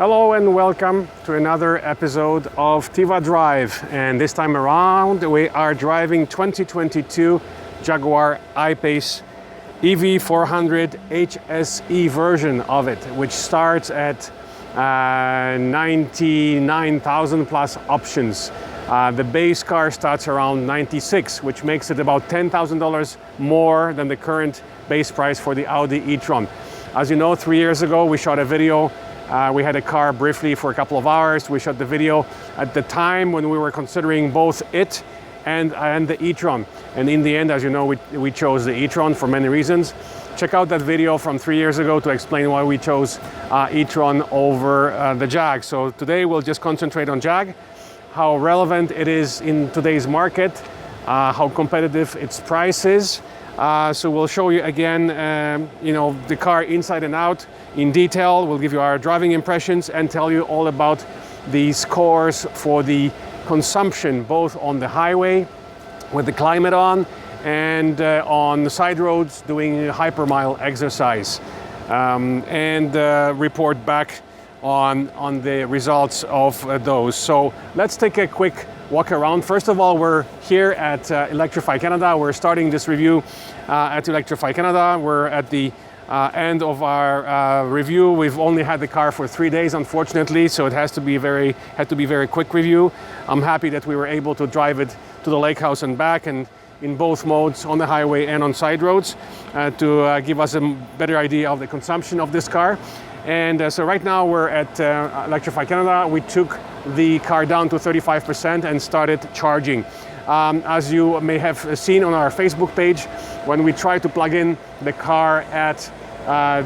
Hello and welcome to another episode of TEVAdrive, and this time around we are driving 2022 Jaguar iPace EV400 HSE version of it, which starts at 99,000 plus options. The base car starts around 96, which makes it about $10,000 more than the current base price for the Audi e-tron. As you know, 3 years ago we shot a video. We had a car briefly for a couple of hours. We shot the video at the time when we were considering both it and the e-tron. And in the end, as you know, we chose the e-tron for many reasons. Check out that video from 3 years ago to explain why we chose e-tron over the Jag. So today we'll just concentrate on Jag, how relevant it is in today's market, how competitive its price is. So we'll show you again, the car inside and out in detail. We'll give you our driving impressions and tell you all about the scores for the consumption, both on the highway with the climate on and on the side roads doing hypermile exercise, and report back on the results of those. So let's take a quick walk around. First of all, we're here at Electrify Canada. We're starting this review at Electrify Canada. We're at the end of our review. We've only had the car for 3 days, unfortunately, so it had to be a very quick review. I'm happy that we were able to drive it to the lake house and back, and in both modes, on the highway and on side roads, to give us a better idea of the consumption of this car. And so right now we're at Electrify Canada. We took the car down to 35% and started charging. As you may have seen on our Facebook page, when we tried to plug in the car at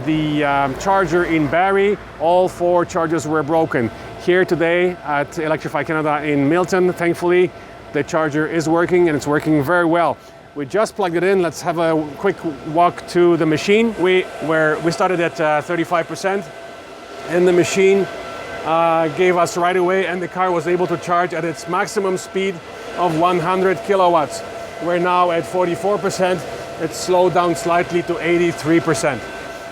the charger in Barrie, all 4 chargers were broken. Here today at Electrify Canada in Milton, thankfully, the charger is working, and it's working very well. We just plugged it in. Let's have a quick walk to the machine. We started at 35%, and the machine gave us right away, and the car was able to charge at its maximum speed of 100 kilowatts. We're now at 44%. It's slowed down slightly to 83%.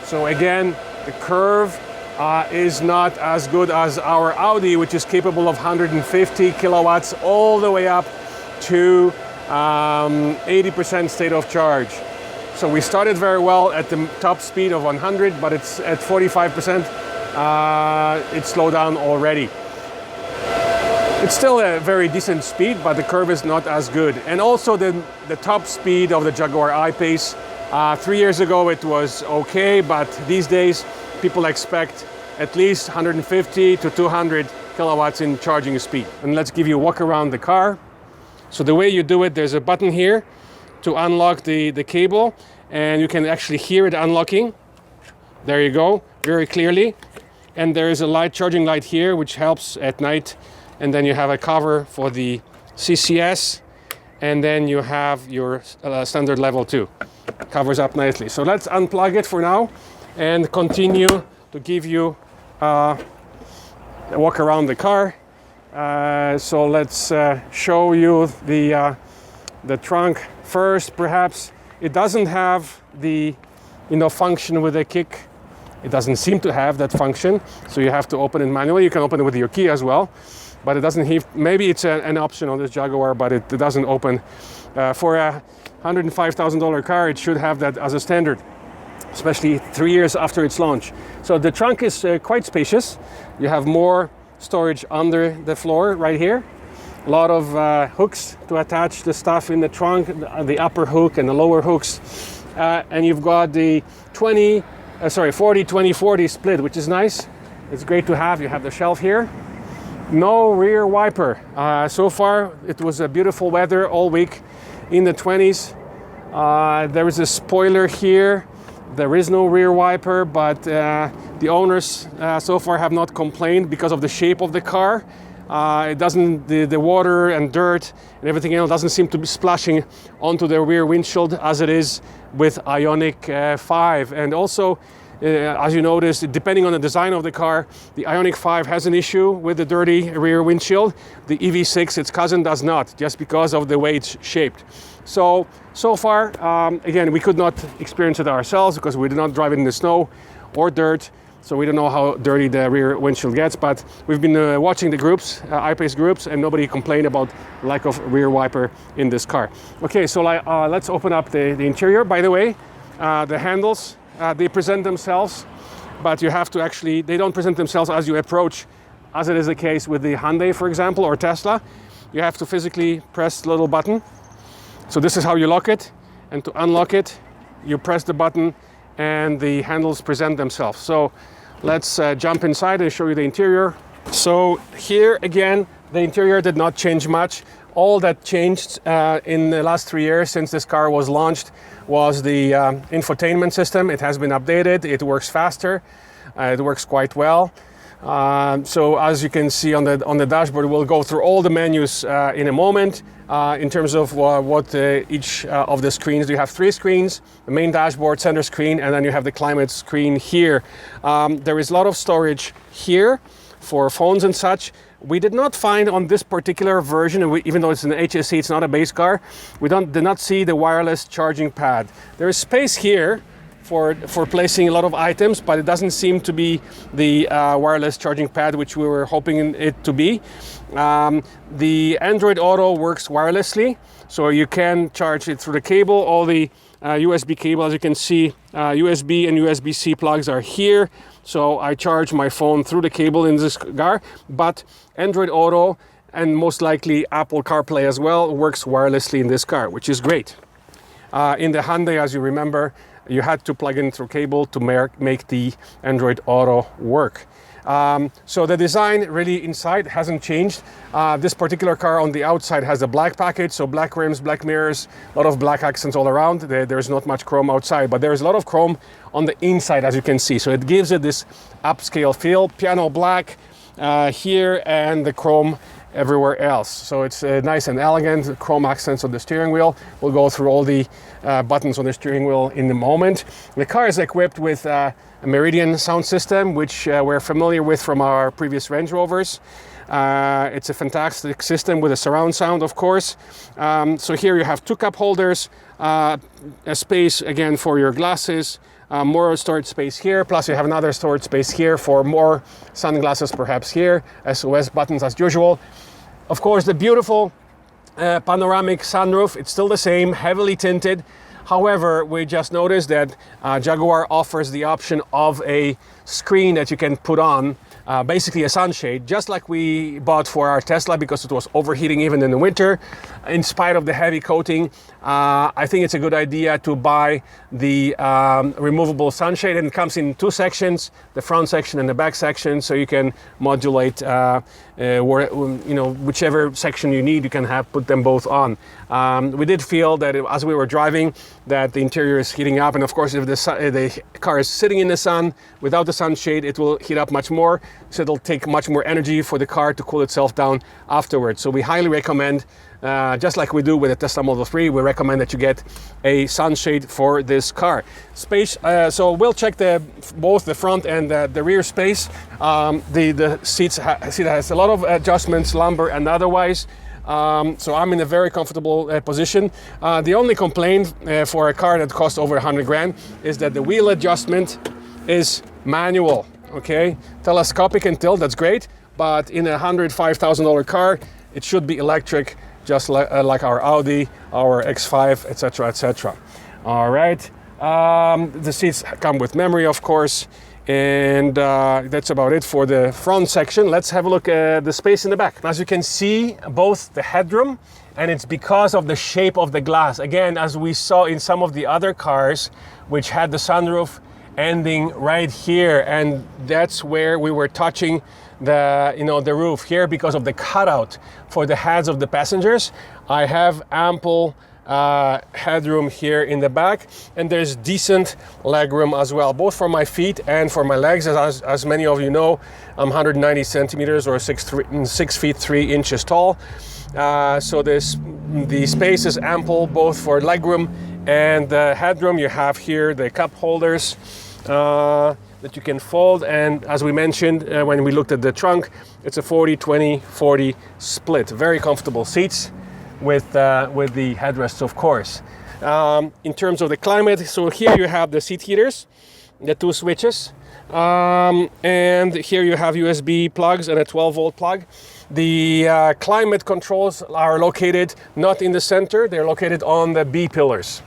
So again, the curve is not as good as our Audi, which is capable of 150 kilowatts all the way up to 80% state of charge. So we started very well at the top speed of 100, but it's at 45%. It's slowed down already. It's still a very decent speed, but the curve is not as good. And also the top speed of the Jaguar I-Pace, 3 years ago it was okay, but these days people expect at least 150 to 200 kilowatts in charging speed. And let's give you a walk around the car. So the way you do it, there's a button here to unlock the cable, and you can actually hear it unlocking. There you go, very clearly. And there is a light, charging light here, which helps at night. And then you have a cover for the CCS, and then you have your standard level 2. Covers up nicely. So let's unplug it for now and continue to give you a walk around the car. So let's show you the trunk first. Perhaps it doesn't have the function with a kick. It doesn't seem to have that function, so you have to open it manually. You can open it with your key as well, but it doesn't have. Maybe it's an option on this Jaguar, but it doesn't open. For a $105,000 car, it should have that as a standard, especially 3 years after its launch. So the trunk is quite spacious. You have more storage under the floor right here. A lot of hooks to attach the stuff in the trunk, the upper hook and the lower hooks. And you've got the 40-20-40 split, which is nice. It's great to have. You have the shelf here. No rear wiper. So far, it was a beautiful weather all week in the 20s. There is a spoiler here. There is no rear wiper, but the owners so far have not complained because of the shape of the car. It doesn't, the water and dirt and everything else doesn't seem to be splashing onto the rear windshield as it is with Ioniq 5. And also, as you notice, depending on the design of the car, the Ioniq 5 has an issue with the dirty rear windshield. The EV6, its cousin, does not, just because of the way it's shaped. So far, again, we could not experience it ourselves because we did not drive it in the snow or dirt. So we don't know how dirty the rear windshield gets, but we've been watching the groups, iPace groups, and nobody complained about lack of rear wiper in this car. Okay, so let's open up the interior. By the way, the handles, they present themselves, but you have to actually, they don't present themselves as you approach, as it is the case with the Hyundai, for example, or Tesla. You have to physically press the little button. So this is how you lock it, and to unlock it, you press the button and the handles present themselves. So let's jump inside and show you the interior. So here again, the interior did not change much. All that changed in the last 3 years since this car was launched was the infotainment system. It has been updated, it works faster, it works quite well. So as you can see on the dashboard, we'll go through all the menus in a moment. In terms of what each of the screens, you have 3 screens, the main dashboard, center screen, and then you have the climate screen here. There is a lot of storage here for phones and such. We did not find on this particular version, even though it's an HSE, it's not a base car, we did not see the wireless charging pad. There is space here for placing a lot of items, but it doesn't seem to be the wireless charging pad which we were hoping it to be. The Android Auto works wirelessly, so you can charge it through the cable. All the USB cable, as you can see, USB and USB-C plugs are here. So I charge my phone through the cable in this car, but Android Auto and most likely Apple CarPlay as well works wirelessly in this car, which is great. In the Hyundai, as you remember, you had to plug in through cable to make the Android Auto work. So the design really inside hasn't changed. This particular car on the outside has a black package, so black rims, black mirrors, a lot of black accents all around. There's not much chrome outside, but there's a lot of chrome on the inside, as you can see. So it gives it this upscale feel. Piano black here, and the chrome everywhere else. So it's nice and elegant, chrome accents on the steering wheel. We'll go through all the buttons on the steering wheel in a moment. The car is equipped with a Meridian sound system, which we're familiar with from our previous Range Rovers. It's a fantastic system with a surround sound, of course. So here you have 2 cup holders, a space again for your glasses, more storage space here, plus you have another storage space here for more sunglasses perhaps here, SOS buttons as usual. Of course, the beautiful panoramic sunroof, it's still the same, heavily tinted. However, we just noticed that Jaguar offers the option of a screen that you can put on, basically a sunshade, just like we bought for our Tesla because it was overheating even in the winter. In spite of the heavy coating, I think it's a good idea to buy the removable sunshade, and it comes in 2 sections, the front section and the back section, so you can modulate whichever section you need, you can put them both on. We did feel that as we were driving that the interior is heating up, and of course if the car is sitting in the sun without the sunshade, it will heat up much more, so it'll take much more energy for the car to cool itself down afterwards. So we highly recommend, just like we do with the Tesla Model 3, we recommend that you get a sunshade for this car. Space, so we'll check both the front and the rear space. The seat has a lot of adjustments, lumbar and otherwise. So I'm in a very comfortable position. The only complaint for a car that costs over 100 grand is that the wheel adjustment is manual. Okay, telescopic and tilt, that's great, but in a $105,000 car, it should be electric, just like our Audi, our X5, etc., etc. All right, the seats come with memory, of course, and that's about it for the front section. Let's have a look at the space in the back. As you can see, both the headroom, and it's because of the shape of the glass. Again, as we saw in some of the other cars, which had the sunroof ending right here, and that's where we were touching the roof here because of the cutout for the heads of the passengers. I have ample headroom here in the back, and there's decent leg room as well, both for my feet and for my legs. As many of you know, I'm 190 centimeters or 6 feet 3 inches tall. So the space is ample both for leg room and the headroom. You have here the cup holders that you can fold, and as we mentioned when we looked at the trunk, it's a 40-20-40 split. Very comfortable seats with the headrests, of course. In terms of the climate, so here you have the seat heaters, the 2 switches. And here you have USB plugs and a 12-volt plug. The climate controls are located not in the center, they're located on the B pillars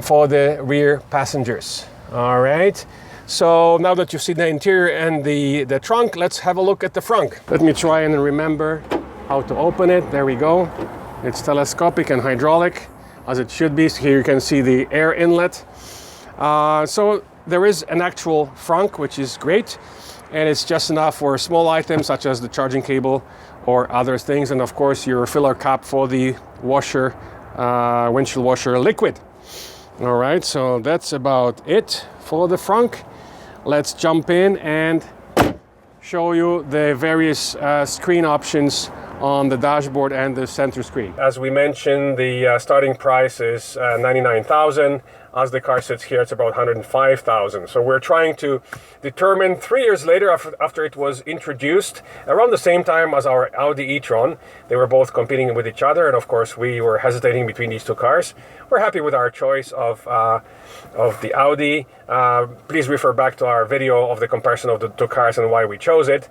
for the rear passengers. All right, so now that you've seen the interior and the trunk, let's have a look at the front. Let me try and remember how to open it. There we go. It's telescopic and hydraulic, as it should be. So here you can see the air inlet. So there is an actual frunk, which is great, and it's just enough for small items such as the charging cable or other things, and of course your filler cap for the washer, windshield washer liquid. All right, so that's about it for the frunk. Let's jump in and show you the various screen options on the dashboard and the center screen. As we mentioned, the starting price is $99,000. As the car sits here, it's about $105,000. So we're trying to determine 3 years later, after it was introduced, around the same time as our Audi e-tron. They were both competing with each other, and of course we were hesitating between these two cars. We're happy with our choice of the Audi. Please refer back to our video of the comparison of the two cars and why we chose it.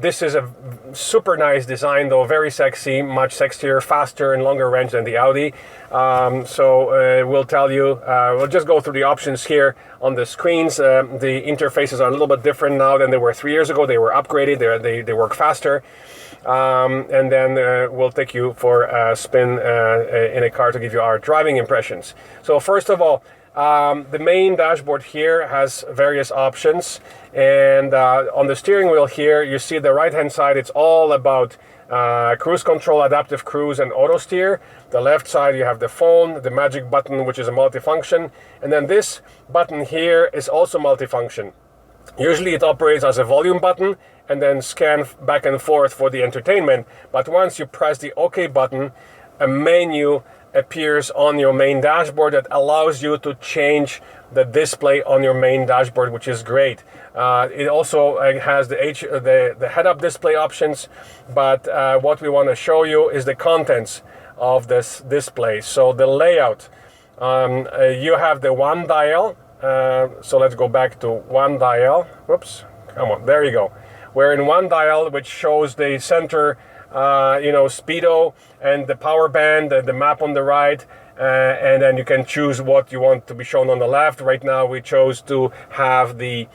This is a super nice design, though very sexy, much sexier, faster and longer range than the Audi. So we'll tell you, we'll just go through the options here on the screens. The interfaces are a little bit different now than they were 3 years ago. They were upgraded, they work faster. And then we'll take you for a spin in a car to give you our driving impressions. So first of all, the main dashboard here has various options, and on the steering wheel here you see the right hand side, it's all about cruise control, adaptive cruise and auto steer. The left side you have the phone, the magic button, which is a multifunction, and then this button here is also multifunction. Usually it operates as a volume button and then scan back and forth for the entertainment, but once you press the OK button, a menu appears on your main dashboard that allows you to change the display on your main dashboard, which is great. It also has the head-up display options, but what we want to show you is the contents of this display. So the layout, you have the one dial. So let's go back to one dial. Whoops, come on, there you go. We're in one dial, which shows the center speedo and the power band, the map on the right, and then you can choose what you want to be shown on the left. Right now we chose to have the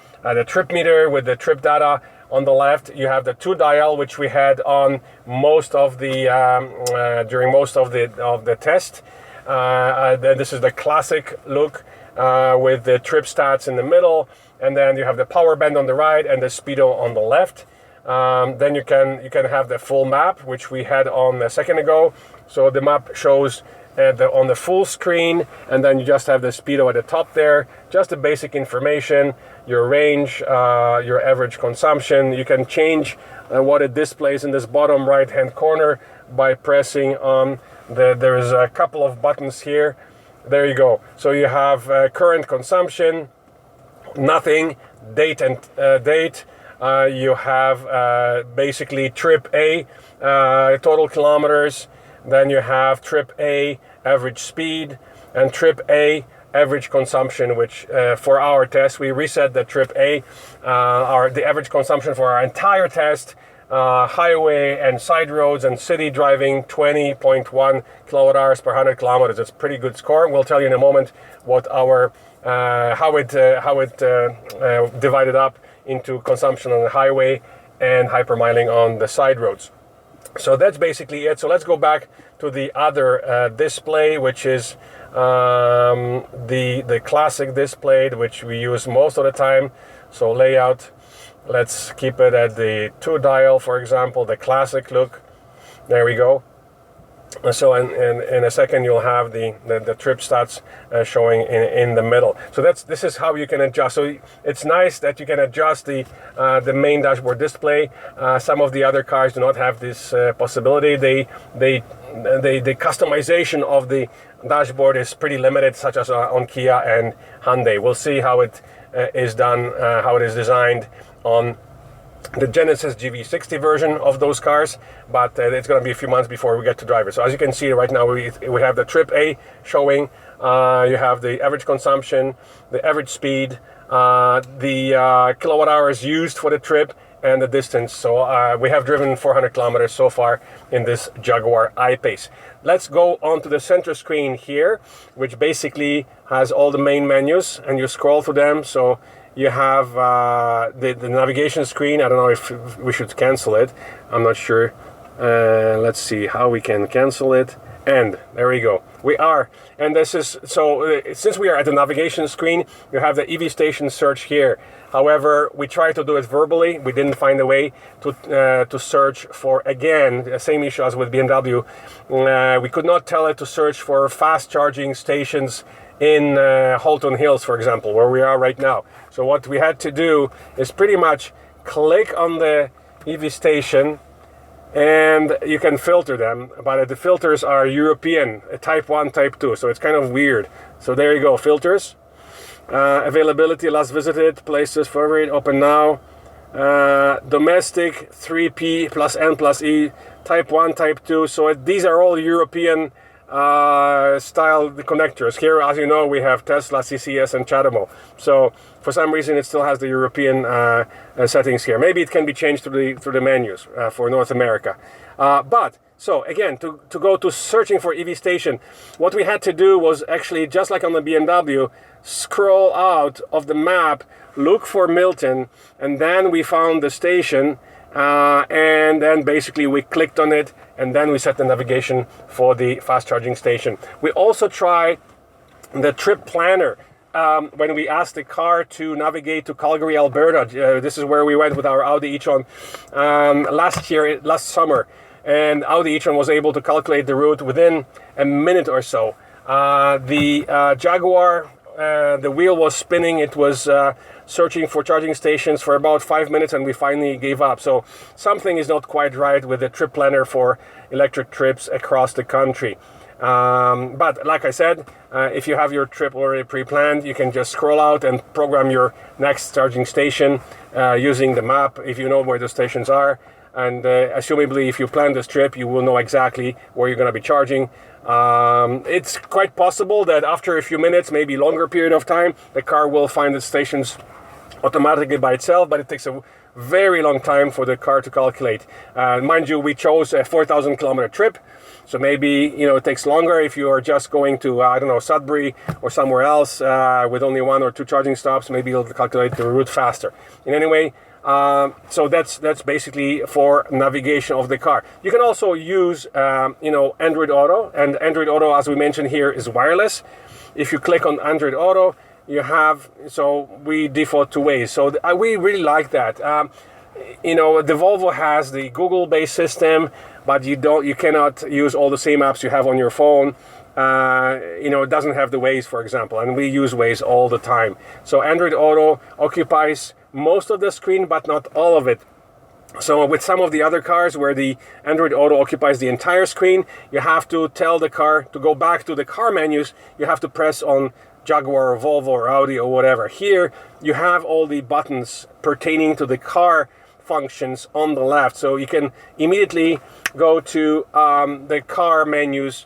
trip meter with the trip data on the left. You have the two dial, which we had on most of the during most of the test. Then this is the classic look with the trip stats in the middle, and then you have the power band on the right and the speedo on the left. Then you can have the full map, which we had on a second ago. So the map shows on the full screen, and then you just have the speedo at the top there. Just the basic information, your range, your average consumption. You can change what it displays in this bottom right hand corner by pressing on there is a couple of buttons here. There you go. So you have current consumption, nothing, date and date. You have basically trip A, total kilometers. Then you have trip A, average speed, and trip A, average consumption, which for our test, we reset the trip A, the average consumption for our entire test, highway and side roads and city driving, 20.1 kilowatt hours per 100 kilometers. It's a pretty good score. We'll tell you in a moment what our how it divided up into consumption on the highway and hypermiling on the side roads. So that's basically it. So let's go back to the other display, which is the classic display, which we use most of the time. So layout, let's keep it at the 2 dial, for example, the classic look. There we go. So in a second you'll have the trip stats showing in the middle. So this is how you can adjust. So it's nice that you can adjust the main dashboard display. Some of the other cars do not have this possibility. The customization of the dashboard is pretty limited, such as on Kia and Hyundai. We'll see how it is done, how it is designed on the Genesis GV60 version of those cars, but it's going to be a few months before we get to drive it. So as you can see right now, we have the trip A showing. You have the average consumption, the average speed, the kilowatt hours used for the trip, and the distance. So we have driven 400 kilometers so far in this Jaguar iPace. Let's go on to the center screen here, which basically has all the main menus, and you scroll through them. So you have the navigation screen. I don't know if we should cancel it. I'm not sure. Let's see how we can cancel it. And there we go. We are. And this is, so since we are at the navigation screen, you have the EV station search here. However, we tried to do it verbally. We didn't find a way to search for, again, the same issue as with BMW. We could not tell it to search for fast charging stations in Halton Hills, for example, where we are right now. So what we had to do is pretty much click on the EV station, and you can filter them, but the filters are European, type 1, type 2, so it's kind of weird. So there you go, filters. Availability, last visited, places, favorite, open now. Domestic, 3P plus N plus E, type 1, type 2. So these are all European style connectors. Here, as you know, we have Tesla, CCS, and CHAdeMO. So for some reason, it still has the European settings here. Maybe it can be changed through the menus for North America. But so again, to go to searching for EV station, what we had to do was actually, just like on the BMW, scroll out of the map, look for Milton, and then we found the station, and then basically we clicked on it, and then we set the navigation for the fast charging station. We also try the trip planner. When we asked the car to navigate to Calgary, Alberta, this is where we went with our Audi e-tron last summer, and Audi e-tron was able to calculate the route within a minute or so. The Jaguar, the wheel was spinning. It was searching for charging stations for about 5 minutes, and we finally gave up. So something is not quite right with the trip planner for electric trips across the country. But like I said, if you have your trip already pre-planned, you can just scroll out and program your next charging station using the map if you know where the stations are. And assumably, if you plan this trip, you will know exactly where you're going to be charging. It's quite possible that after a few minutes, maybe longer period of time, the car will find the stations automatically by itself, but it takes a very long time for the car to calculate. Mind you, we chose a 4,000 kilometer trip, so maybe it takes longer if you are just going to I don't know, Sudbury or somewhere else with only 1 or 2 charging stops. Maybe it'll calculate the route faster. In any way, so that's basically for navigation of the car. You can also use Android Auto, and Android Auto, as we mentioned here, is wireless. If you click on Android Auto, you have, so we default to Waze. So we really like that. The Volvo has the Google-based system, but you cannot use all the same apps you have on your phone. It doesn't have the Waze, for example, and we use Waze all the time. So Android Auto occupies most of the screen, but not all of it. So with some of the other cars where the Android Auto occupies the entire screen, you have to tell the car to go back to the car menus. You have to press on Jaguar or Volvo or Audi or whatever. Here you have all the buttons pertaining to the car functions on the left, so you can immediately go to the car menus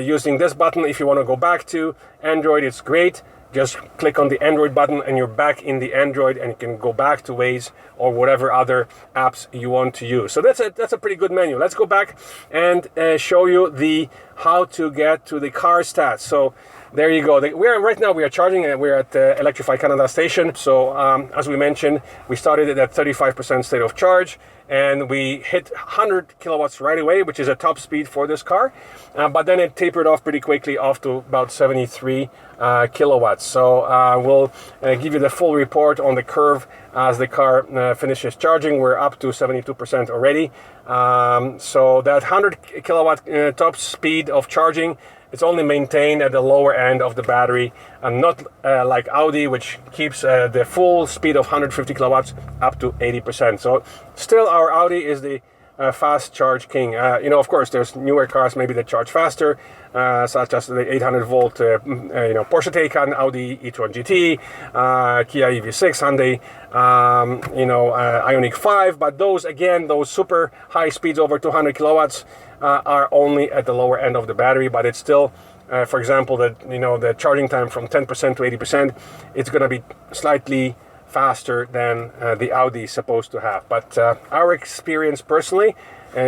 using this button. If you want to go back to Android, it's great. Just click on the Android button and you're back in the Android, and you can go back to Waze or whatever other apps you want to use. So that's a pretty good menu. Let's go back and show you how to get to the car stats. So there you go. Right now we are charging, and we're at Electrify Canada station. So as we mentioned, we started it at 35% state of charge, and we hit 100 kilowatts right away, which is a top speed for this car. But then it tapered off pretty quickly off to about 73 kilowatts. So we'll give you the full report on the curve as the car finishes charging. We're up to 72% already. So that 100 kilowatt top speed of charging, it's only maintained at the lower end of the battery, and not like Audi, which keeps the full speed of 150 kilowatts up to 80%. So still our Audi is the fast charge king. Of course, there's newer cars maybe that charge faster, such as the 800 volt, Porsche Taycan, Audi e-tron GT, Kia EV6, Hyundai, Ioniq 5. But those super high speeds over 200 kilowatts are only at the lower end of the battery. But it's still, for example, the charging time from 10% to 80%, it's going to be slightly faster than the Audi is supposed to have. But our experience personally,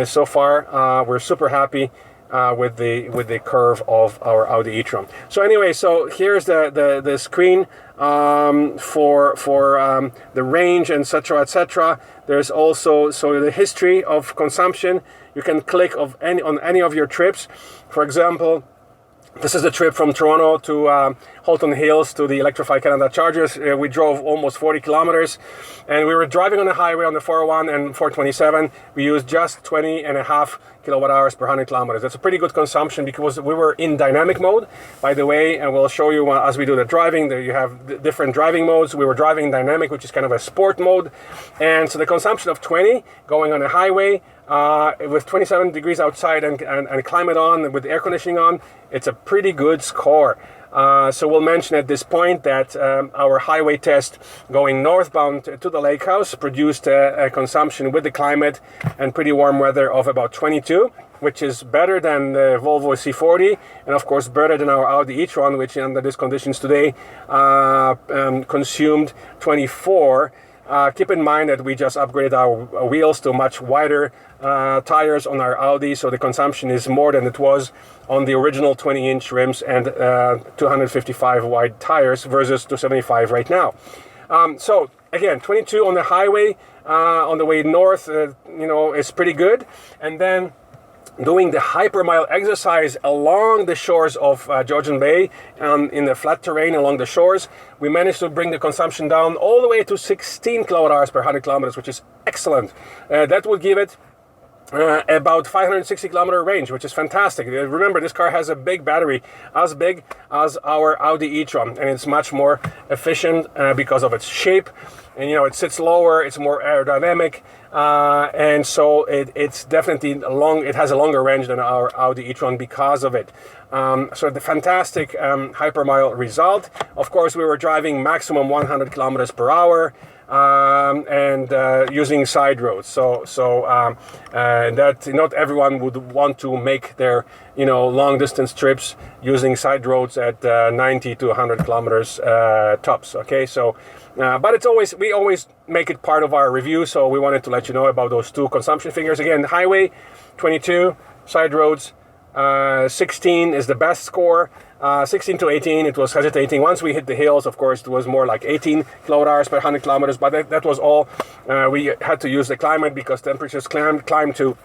so far, we're super happy with the curve of our Audi e-tron. So anyway, so here's the screen for the range, etc., etc. There's also the history of consumption. You can click on any of your trips. For example, this is the trip from Toronto to Halton Hills to the Electrify Canada chargers. We drove almost 40 kilometers, and we were driving on the highway on the 401 and 427. We used just 20.5 kilowatt hours per 100 kilometers. That's a pretty good consumption because we were in dynamic mode, by the way, and we'll show you as we do the driving. You have different driving modes. We were driving dynamic, which is kind of a sport mode, and so the consumption of 20 going on the highway, with 27 degrees outside and climate on, with the air conditioning on, it's a pretty good score. So we'll mention at this point that our highway test going northbound to the lake house produced a consumption with the climate and pretty warm weather of about 22, which is better than the Volvo C40, and of course better than our Audi e-tron, which under these conditions today consumed 24. Keep in mind that we just upgraded our wheels to much wider tires on our Audi, so the consumption is more than it was on the original 20-inch rims and 255 wide tires versus 275 right now. So again, 22 on the highway on the way north, is pretty good. And then doing the hypermile exercise along the shores of Georgian Bay, in the flat terrain along the shores, we managed to bring the consumption down all the way to 16 kilowatt hours per 100 kilometers, which is excellent. That would give it about 560 kilometer range, which is fantastic. Remember, this car has a big battery, as big as our Audi e-tron, and it's much more efficient because of its shape. And it sits lower, it's more aerodynamic, and so it's definitely it has a longer range than our Audi e-tron because of it. So the fantastic hypermile result. Of course, we were driving maximum 100 kilometers per hour. And using side roads, so that not everyone would want to make their long distance trips using side roads at 90 to 100 kilometers tops. Okay, so but we always make it part of our review, so we wanted to let you know about those two consumption figures. Again, highway 22, side roads 16 is the best score. 16 to 18, it was hesitating. Once we hit the hills, of course, it was more like 18 kilowatt hours per 100 kilometers, but that was all. We had to use the climate because temperatures climbed to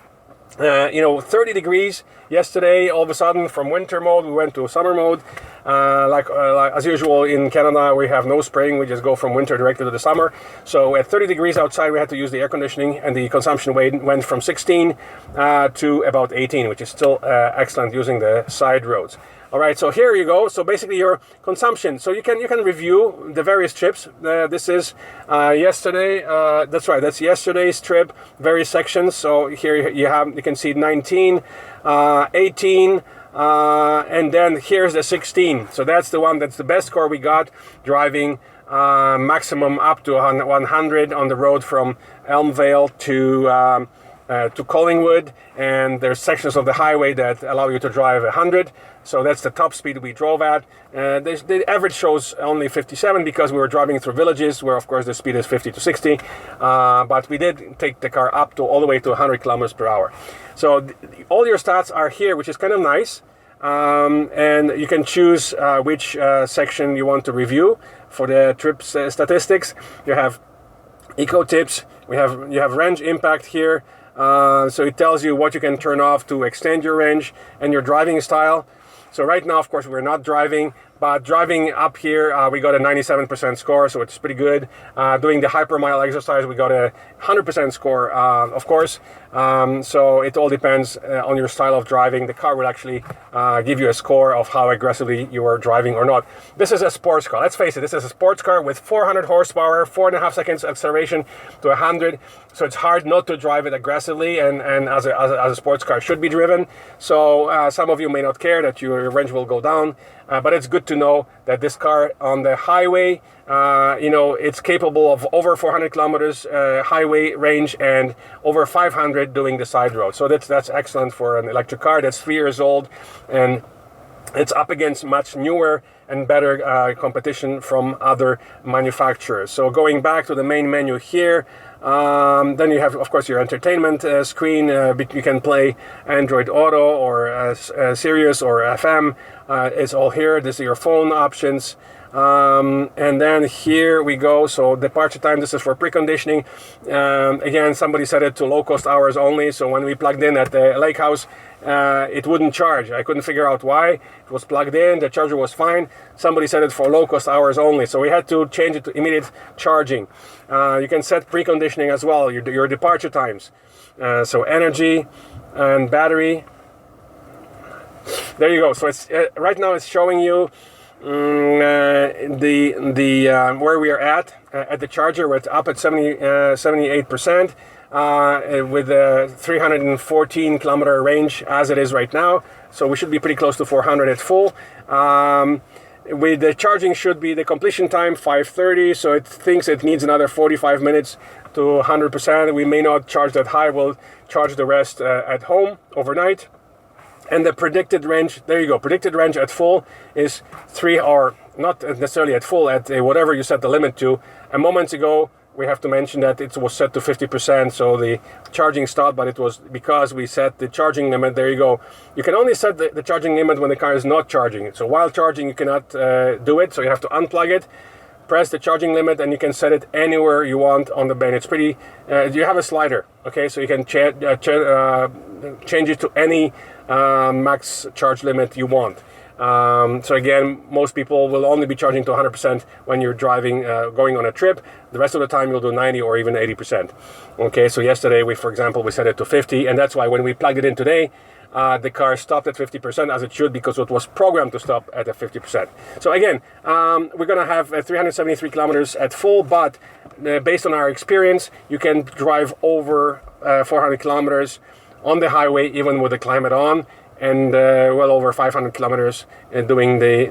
30 degrees yesterday. All of a sudden, from winter mode, we went to summer mode. Like as usual in Canada, we have no spring. We just go from winter directly to the summer. So at 30 degrees outside, we had to use the air conditioning, and the consumption went from 16 to about 18, which is still excellent using the side roads. All right, so here you go. So basically your consumption. So you can review the various trips. This is yesterday. That's right. That's yesterday's trip. Various sections. So here you can see 19, 18, and then here's the 16. So that's the one. That's the best score we got driving maximum up to 100 on the road from Elmvale to Collingwood, and there's sections of the highway that allow you to drive 100. So that's the top speed we drove at. The average shows only 57 because we were driving through villages where, of course, the speed is 50 to 60. But we did take the car up to all the way to 100 kilometers per hour. So all your stats are here, which is kind of nice. And you can choose which section you want to review for the trip statistics. You have eco tips. You have range impact here. So it tells you what you can turn off to extend your range and your driving style. So right now, of course, we're not driving, But driving up here, we got a 97% score, so it's pretty good. Doing the hypermile exercise, we got a 100% score, of course. So it all depends on your style of driving. The car will actually give you a score of how aggressively you are driving or not. This is a sports car. Let's face it, this is a sports car with 400 horsepower, 4.5 seconds acceleration to 100. So it's hard not to drive it aggressively, and as a sports car should be driven. So some of you may not care that your range will go down, but it's good to know that this car on the highway, you know, it's capable of over 400 kilometers highway range and over 500 doing the side road. So that's excellent for an electric car that's 3 years old, and it's up against much newer and better competition from other manufacturers. So going back to the main menu here, then you have, of course, your entertainment screen. You can play Android Auto or Sirius or FM. It's all here. This is your phone options. And then here we go. So departure time, this is for preconditioning. Again, somebody set it to low cost hours only. So when we plugged in at the lake house, it wouldn't charge. I couldn't figure out why. It was plugged in, the charger was fine. Somebody set it for low cost hours only. So we had to change it to immediate charging. You can set preconditioning as well, your departure times. So energy and battery. There you go. So it's right now it's showing you where we are at the charger. We're up at 78%. With a 314 kilometer range as it is right now, so we should be pretty close to 400 at full. With the charging should be the completion time 5:30, so it thinks it needs another 45 minutes to 100%. We may not charge that high. We'll charge the rest at home overnight. And the predicted range, there you go, predicted range at full is 3, or not necessarily at full, at whatever you set the limit to. A moment ago, we have to mention that it was set to 50%, so the charging stopped, but it was because we set the charging limit. There you go. You can only set the charging limit when the car is not charging. So while charging, you cannot do it, so you have to unplug it, press the charging limit, and you can set it anywhere you want on the band. It's pretty, you have a slider, okay, so you can change it to any max charge limit you want. So again, most people will only be charging to 100% when you're driving, going on a trip. The rest of the time you'll do 90 or even 80%. Okay, so yesterday for example, we set it to 50, and that's why when we plugged it in today, the car stopped at 50%, as it should, because it was programmed to stop at a 50%. So again, we're gonna have 373 kilometers at full, but based on our experience, you can drive over 400 kilometers on the highway, even with the climate on, and well over 500 kilometers doing the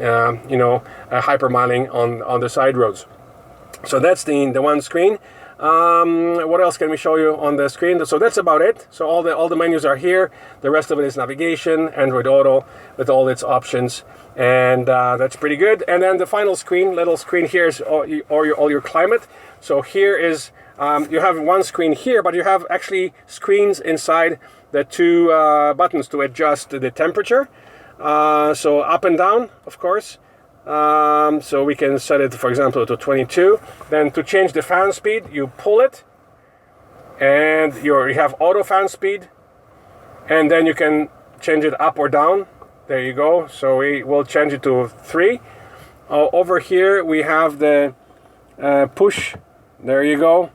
hypermiling on the side roads. So that's the one screen. What else can we show you on the screen? So that's about it. So all the menus are here. The rest of it is navigation, Android Auto with all its options, and that's pretty good. And then the final screen, little screen here, is all your climate. So here is you have one screen here, but you have actually screens inside the two buttons to adjust the temperature. So up and down, of course. So we can set it, for example, to 22. Then to change the fan speed, you pull it, and you have auto fan speed, and then you can change it up or down. There you go. So we will change it to 3. Over here we have the push. There you go.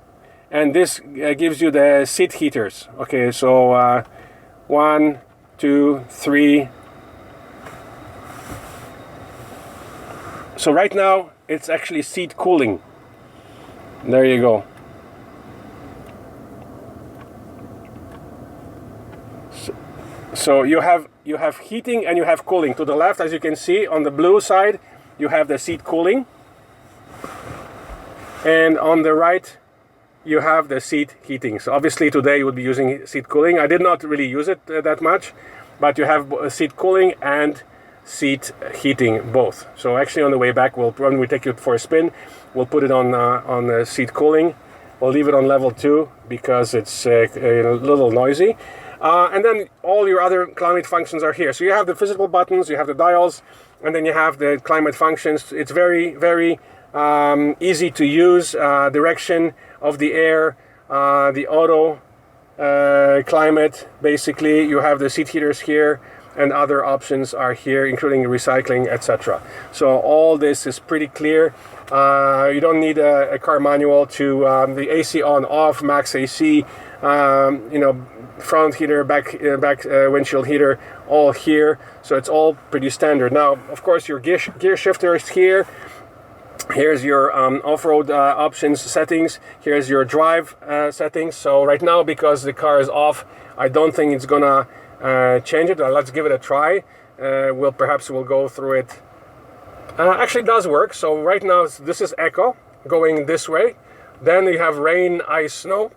And this gives you the seat heaters. Okay, so 1, 2, 3. So right now it's actually seat cooling. There you go. So you have heating and you have cooling. To the left, as you can see on the blue side, you have the seat cooling, and on the right you have the seat heating. So obviously today you would be using seat cooling. I did not really use it that much, but you have seat cooling and seat heating both. So actually on the way back, when we take you for a spin, we'll put it on seat cooling. We'll leave it on level 2 because it's a little noisy. And then all your other climate functions are here. So you have the physical buttons, you have the dials, and then you have the climate functions. It's very, very easy to use. Direction of the air, the auto climate, basically. You have the seat heaters here. and other options are here, including recycling, etc. So all this is pretty clear. You don't need a car manual to the AC on off, max AC, front heater, back windshield heater, all here. So it's all pretty standard. Now, of course, your gear shifter is here. Here's your off-road options settings. Here's your drive settings. So right now, because the car is off, I don't think it's gonna change it. Let's give it a try. We'll go through it. Actually, it does work. So right now, this is Eco going this way. Then you have rain, ice, snow.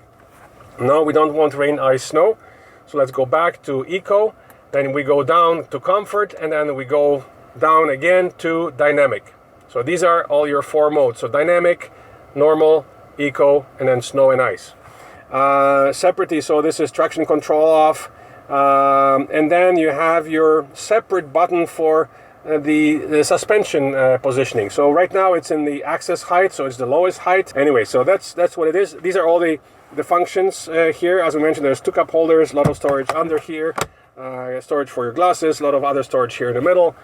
No, we don't want rain, ice, snow. So let's go back to Eco. Then we go down to comfort, and then we go down again to dynamic. So these are all your 4 modes. So dynamic, normal, eco, and then snow and ice. Separately, so this is traction control off. And then you have your separate button for the suspension positioning. So right now it's in the access height, so it's the lowest height. Anyway, so that's what it is. These are all the functions here. As we mentioned, there's 2 cup holders, a lot of storage under here, storage for your glasses, a lot of other storage here in the middle,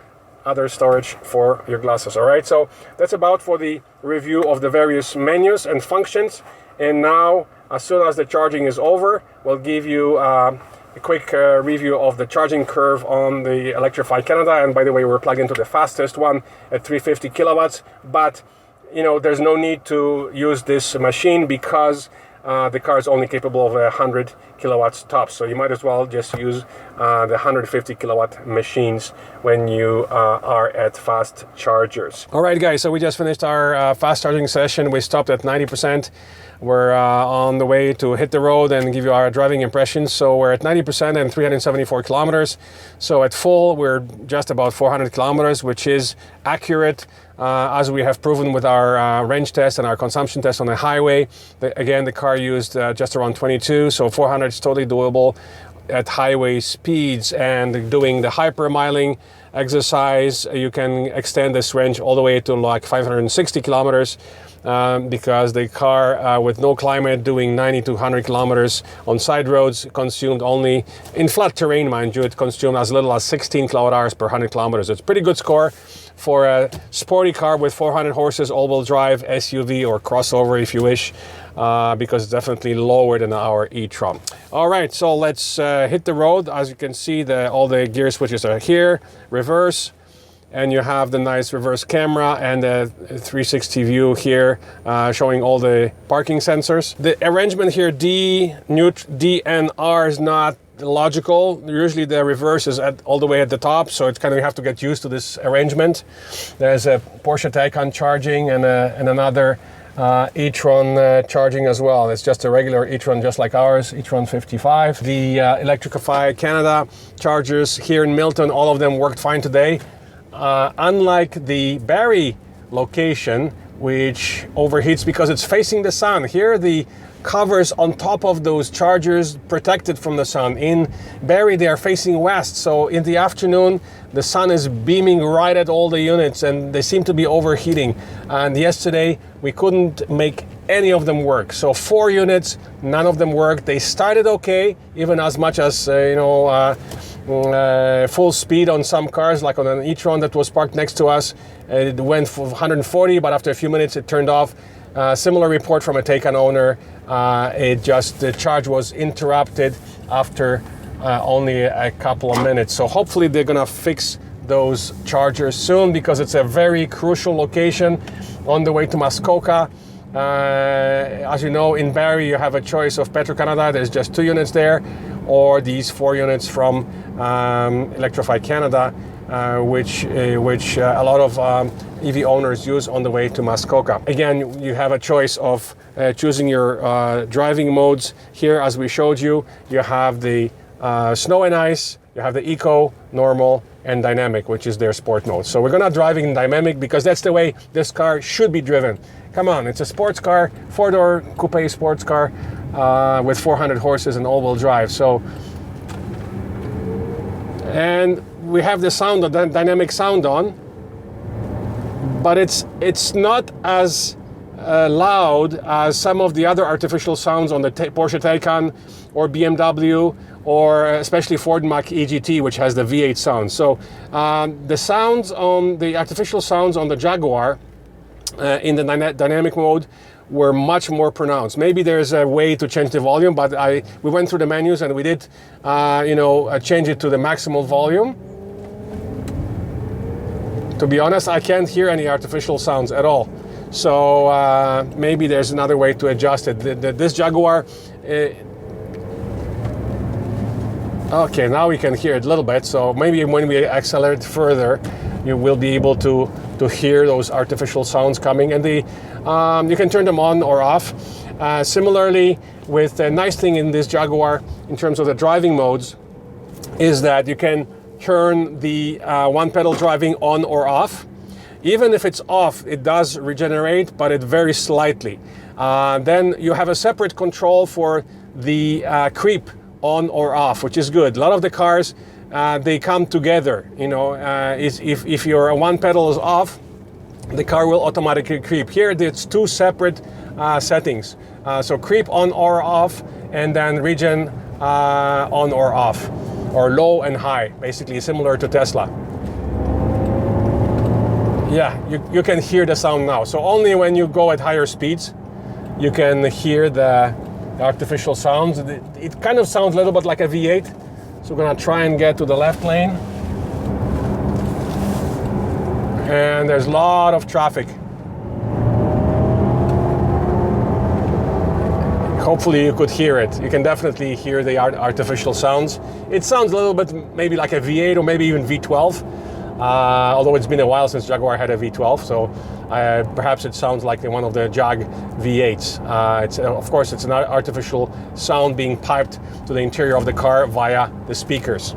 other storage for your glasses. All right, so that's about for the review of the various menus and functions. And now, as soon as the charging is over, we'll give you a quick review of the charging curve on the Electrify Canada. And by the way, we're plugged into the fastest one at 350 kilowatts, but there's no need to use this machine because the car is only capable of 100 kilowatts tops, so you might as well just use the 150 kilowatt machines when you are at fast chargers. All right, guys, so we just finished our fast charging session. We stopped at 90%. We're on the way to hit the road and give you our driving impressions. So we're at 90% and 374 kilometers. So at full, we're just about 400 kilometers, which is accurate. As we have proven with our range test and our consumption test on the highway. Again, the car used just around 22, so 400 is totally doable at highway speeds. And doing the hypermiling exercise, you can extend this range all the way to like 560 kilometers. Because the car with no climate doing 90 to 100 kilometers on side roads consumed only, in flat terrain mind you, it consumed as little as 16 kilowatt hours per 100 kilometers. It's a pretty good score for a sporty car with 400 horses, all-wheel drive, SUV or crossover if you wish, because it's definitely lower than our e-tron. All right, so let's hit the road. As you can see, all the gear switches are here, reverse, and you have the nice reverse camera and the 360 view here showing all the parking sensors. The arrangement here, D and R, is not logical. Usually the reverse is all the way at the top, so it's kind of, you have to get used to this arrangement. There's a Porsche Taycan charging and another e-tron charging as well. It's just a regular e-tron just like ours, e-tron 55. The Electrify Canada chargers here in Milton, all of them worked fine today. Unlike the Barrie location, which overheats because it's facing the sun. Here the covers on top of those chargers protected from the sun. In Barrie they are facing west, so in the afternoon the sun is beaming right at all the units and they seem to be overheating. And yesterday we couldn't make any of them work. So 4 units, none of them worked. They started okay, even as much as full speed on some cars, like on an e-tron that was parked next to us. It went for 140, but after a few minutes it turned off. Similar report from a Taycan owner. The charge was interrupted after only a couple of minutes. So hopefully they're gonna fix those chargers soon, because it's a very crucial location on the way to Muskoka. As you know, in Barrie you have a choice of Petro-Canada. There's just 2 units there, or these 4 units from Electrify Canada, which a lot of EV owners use on the way to Muskoka. Again, you have a choice of choosing your driving modes. Here, as we showed you, you have the snow and ice, you have the eco, normal, and dynamic, which is their sport mode. So we're gonna drive in dynamic because that's the way this car should be driven. Come on, it's a sports car, 4-door coupe sports car with 400 horses and all-wheel drive. So, and we have the sound, the dynamic sound on, but it's not as loud as some of the other artificial sounds on the Porsche Taycan or BMW, or especially Ford Mach-E GT, which has the V8 sound. So the sounds on the artificial sounds on the Jaguar in the dynamic mode were much more pronounced. Maybe there's a way to change the volume, but we went through the menus and we did change it to the maximal volume. To be honest, I can't hear any artificial sounds at all. So maybe there's another way to adjust it. This Jaguar, okay, now we can hear it a little bit. So maybe when we accelerate further, you will be able to hear those artificial sounds coming. And you can turn them on or off. Similarly, with the nice thing in this Jaguar, in terms of the driving modes, is that you can turn the one pedal driving on or off. Even if it's off, it does regenerate, but it varies slightly. Then you have a separate control for the creep on or off, which is good. A lot of the cars, they come together. If your one pedal is off, the car will automatically creep. Here, it's two separate settings. So creep on or off, and then regen on or off, or low and high, basically similar to Tesla. Yeah, you can hear the sound now. So only when you go at higher speeds, you can hear the artificial sounds. It kind of sounds a little bit like a V8. So we're gonna try and get to the left lane. And there's a lot of traffic. Hopefully you could hear it. You can definitely hear the artificial sounds. It sounds a little bit maybe like a V8 or maybe even V12. Although it's been a while since Jaguar had a V12, so perhaps it sounds like one of the Jag V8s. Of course, it's an artificial sound being piped to the interior of the car via the speakers.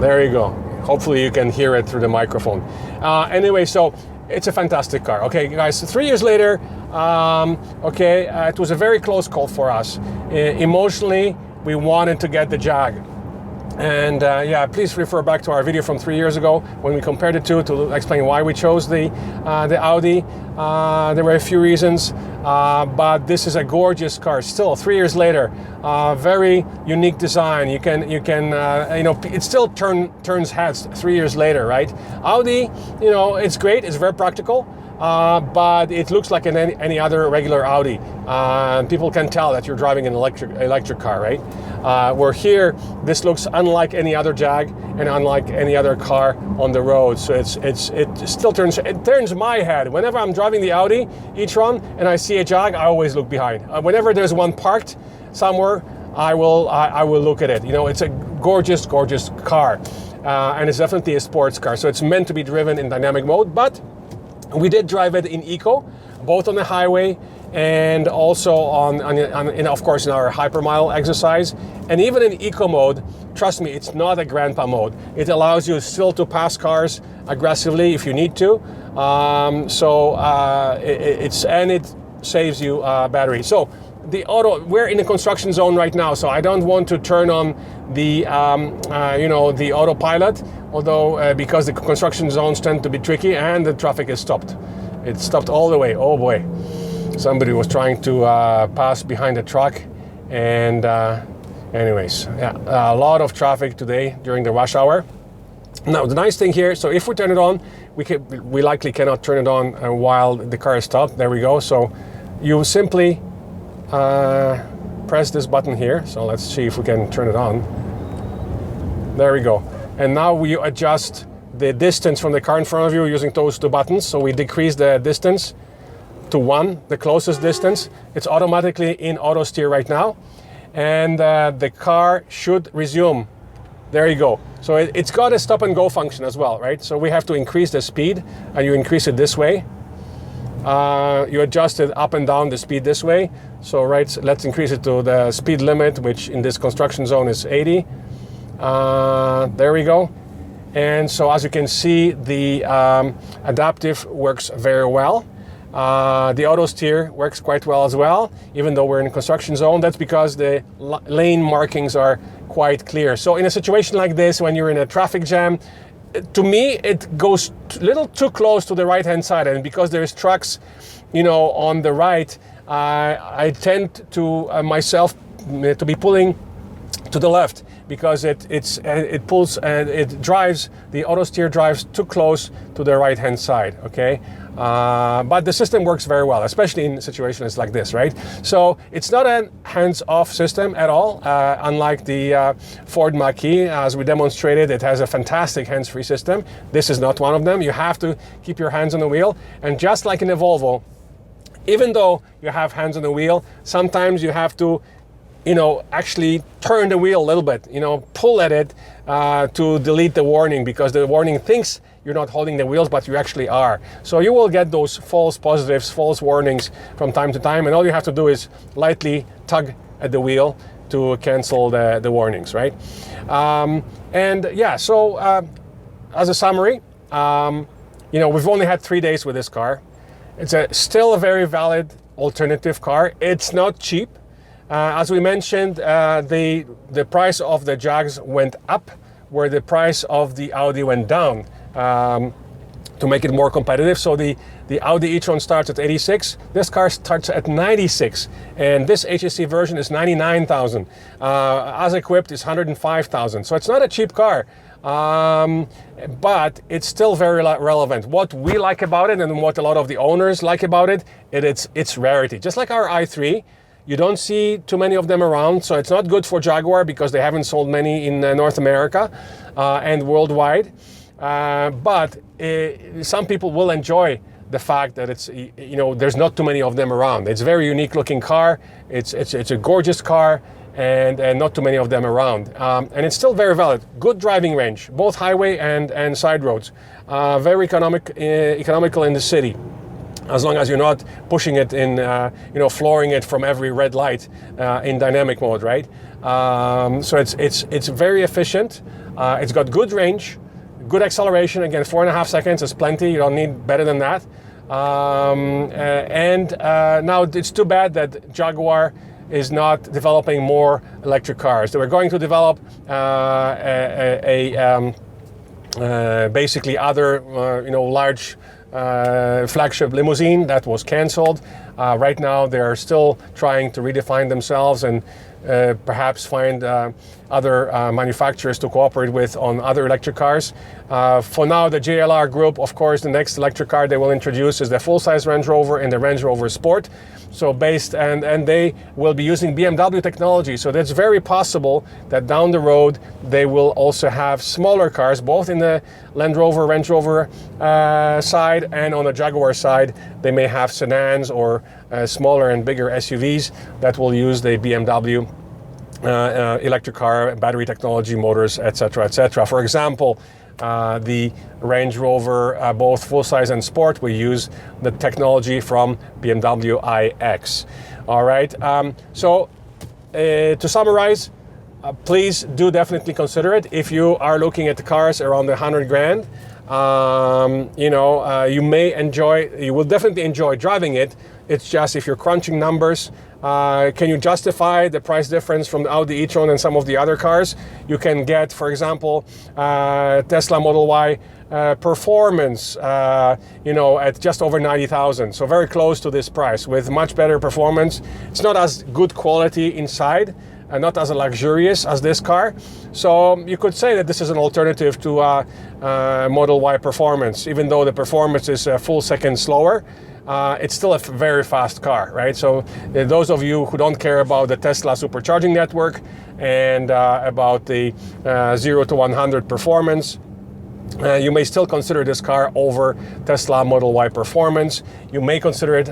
There you go. Hopefully you can hear it through the microphone. Anyway, so it's a fantastic car. Okay, guys, 3 years later, it was a very close call for us. Emotionally, we wanted to get the Jag. And please refer back to our video from 3 years ago when we compared the two to explain why we chose the Audi. There were a few reasons, but this is a gorgeous car. Still, 3 years later, very unique design. It still turns heads 3 years later, right? Audi, it's great. It's very practical. But it looks like any other regular Audi. People can tell that you're driving an electric car, right? Where here, this looks unlike any other Jag and unlike any other car on the road. So it still turns my head. Whenever I'm driving the Audi e-tron and I see a Jag, I always look behind. Whenever there's one parked somewhere, I will look at it. It's a gorgeous, gorgeous car, and it's definitely a sports car. So it's meant to be driven in dynamic mode, but we did drive it in eco, both on the highway and also of course in our hypermile exercise. And even in eco mode, trust me, it's not a grandpa mode. It allows you still to pass cars aggressively if you need to. It saves you battery. So we're in a construction zone right now, so I don't want to turn on the autopilot, although because the construction zones tend to be tricky and the traffic is stopped. It's stopped all the way. Oh boy, somebody was trying to pass behind the truck, and anyways, a lot of traffic today during the rush hour. Now the nice thing here, so if we turn it on, we likely cannot turn it on while the car is stopped. There we go. So you simply press this button here. So let's see if we can turn it on. There we go. And now we adjust the distance from the car in front of you using those two buttons. So we decrease the distance to 1, the closest distance. It's automatically in auto steer right now. And the car should resume. There you go. So it's got a stop and go function as well, right? So we have to increase the speed, and you increase it this way. You adjust it up and down the speed this way. So let's increase it to the speed limit, which in this construction zone is 80. There we go. And so as you can see, the adaptive works very well. The auto steer works quite well as well, even though we're in a construction zone. That's because the lane markings are quite clear. So in a situation like this, when you're in a traffic jam, to me, it goes a little too close to the right-hand side, and because there's trucks, you know, on the right, I tend to myself to be pulling to the left, because it pulls and it drives, the auto steer drives too close to the right hand side, okay? But the system works very well, especially in situations like this, right? So it's not a hands-off system at all, unlike the Ford Mach-E. As we demonstrated, it has a fantastic hands-free system. This is not one of them. You have to keep your hands on the wheel, and just like in the Volvo, even though you have hands on the wheel, sometimes you have to, you know, actually turn the wheel a little bit, you know, pull at it to delete the warning, because the warning thinks you're not holding the wheels, but you actually are. So you will get those false positives, false warnings from time to time, and all you have to do is lightly tug at the wheel to cancel the warnings, right? And yeah, so as a summary, you know, we've only had 3 days with this car. It's still a very valid alternative car. It's not cheap. As we mentioned, the price of the Jags went up, where the price of the Audi went down to make it more competitive. So the Audi e-tron starts at 86. This car starts at 96, and this HSE version is 99,000. As equipped is 105,000. So it's not a cheap car. But it's still very relevant. What we like about it, and what a lot of the owners like about it, it's rarity. Just like our i3, you don't see too many of them around, so it's not good for Jaguar because they haven't sold many in North America and worldwide. But some people will enjoy the fact that it's, you know, there's not too many of them around. It's a very unique looking car. It's a gorgeous car. And not too many of them around. And it's still very valid. Good driving range, both highway and side roads. Very economical in the city, as long as you're not pushing it in, you know, flooring it from every red light in dynamic mode, right? So it's very efficient. It's got good range, good acceleration. Again, 4.5 seconds is plenty. You don't need better than that. Now it's too bad that Jaguar is not developing more electric cars. They were going to develop basically other, you know, large flagship limousine that was canceled. Right now they're still trying to redefine themselves and perhaps find other manufacturers to cooperate with on other electric cars. For now, the JLR group, of course, the next electric car they will introduce is the full-size Range Rover and the Range Rover Sport. So and they will be using BMW technology. So that's very possible that down the road they will also have smaller cars, both in the Land Rover, Range Rover side, and on the Jaguar side, they may have sedans or smaller and bigger SUVs that will use the BMW electric car, battery technology, motors, etc., etc. For example, the Range Rover, both full-size and sport, will use the technology from BMW iX. All right, so to summarize, please do definitely consider it. If you are looking at the cars around the 100 grand, you know, you will definitely enjoy driving it. It's just, if you're crunching numbers, can you justify the price difference from the Audi e-tron and some of the other cars? You can get, for example, Tesla Model Y performance, you know, at just over 90,000. So very close to this price with much better performance. It's not as good quality inside and not as luxurious as this car. So you could say that this is an alternative to Model Y performance, even though the performance is a full second slower. It's still a very fast car, right? So those of you who don't care about the Tesla supercharging network and about the 0 to 100 performance, you may still consider this car over Tesla Model Y performance. You may consider it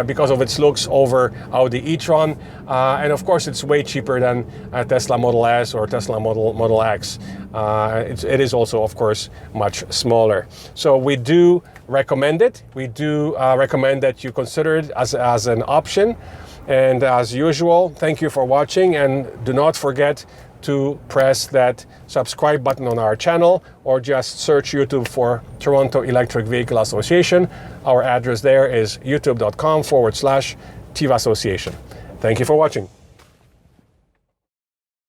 because of its looks over Audi e-tron, and of course it's way cheaper than Tesla Model S or Tesla Model X. It is also, of course, much smaller. So we do recommend it. We do recommend that you consider it as an option. And as usual, thank you for watching, and do not forget to press that subscribe button on our channel, or just search YouTube for Toronto Electric Vehicle Association. Our address there is youtube.com/TEVAssociation. Thank you for watching.